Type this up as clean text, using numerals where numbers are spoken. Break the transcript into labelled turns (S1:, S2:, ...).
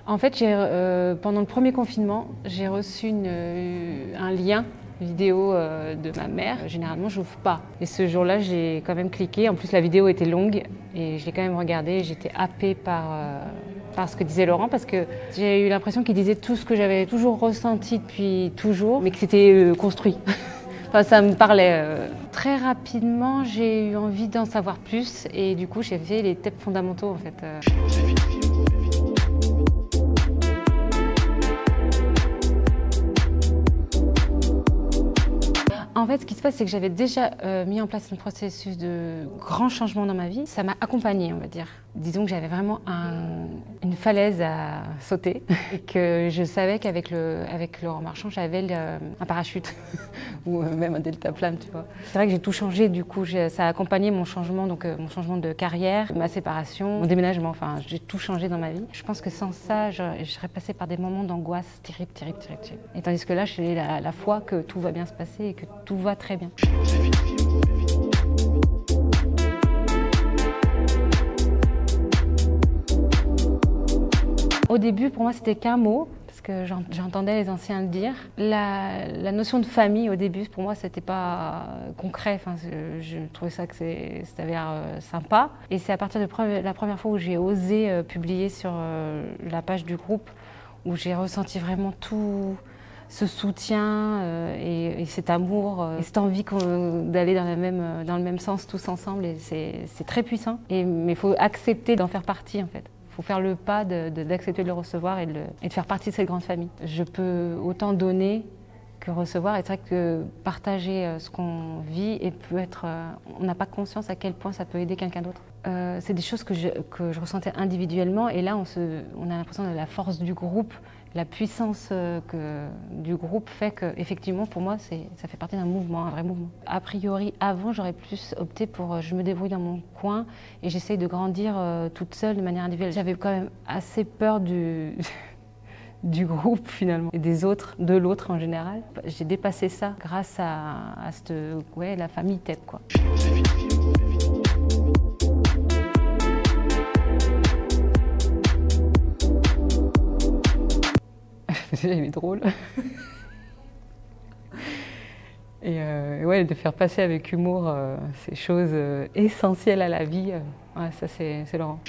S1: En fait, pendant le premier confinement, j'ai reçu un lien vidéo de ma mère. Généralement, je n'ouvre pas. Et ce jour-là, j'ai quand même cliqué. En plus, la vidéo était longue et je l'ai quand même regardée. J'étais happée par ce que disait Laurent, parce que j'ai eu l'impression qu'il disait tout ce que j'avais toujours ressenti depuis toujours, mais que c'était construit. Enfin, ça me parlait. Très rapidement, j'ai eu envie d'en savoir plus et du coup, j'ai fait les TEP fondamentaux en fait. En fait, ce qui se passe, c'est que j'avais déjà mis en place un processus de grand changement dans ma vie. Ça m'a accompagnée, on va dire. Disons que j'avais vraiment une falaise à sauter et que je savais qu'avec Laurent Marchand, j'avais un parachute ou même un deltaplane, tu vois. C'est vrai que j'ai tout changé, du coup, ça a accompagné mon changement, donc mon changement de carrière, ma séparation, mon déménagement, enfin, j'ai tout changé dans ma vie. Je pense que sans ça, je serais passée par des moments d'angoisse terribles. Et tandis que là, j'ai la foi que tout va bien se passer et que tout va très bien. Au début, pour moi, c'était qu'un mot, parce que j'entendais les anciens le dire. La notion de famille, au début, pour moi, c'était pas concret. Enfin, je trouvais ça que ça avait l'air sympa. Et c'est à partir de la première fois où j'ai osé publier sur la page du groupe, où j'ai ressenti vraiment tout ce soutien et cet amour et cette envie d'aller dans le même sens tous ensemble. Et c'est très puissant. Mais il faut accepter d'en faire partie, en fait. Il faut faire le pas d'accepter de le recevoir et de faire partie de cette grande famille. Je peux autant donner que recevoir. Et c'est vrai que partager ce qu'on vit peut être... on n'a pas conscience à quel point ça peut aider quelqu'un d'autre. C'est des choses que je ressentais individuellement. Et là, on a l'impression de la force du groupe. La puissance du groupe fait qu'effectivement, pour moi, ça fait partie d'un mouvement, un vrai mouvement. A priori, avant, j'aurais plus opté pour je me débrouille dans mon coin et j'essaye de grandir toute seule de manière individuelle. J'avais quand même assez peur du groupe finalement et de l'autre en général. J'ai dépassé ça grâce à la famille TEP, quoi. Déjà, il est drôle. Et ouais, de faire passer avec humour ces choses essentielles à la vie, ouais, ça c'est Laurent.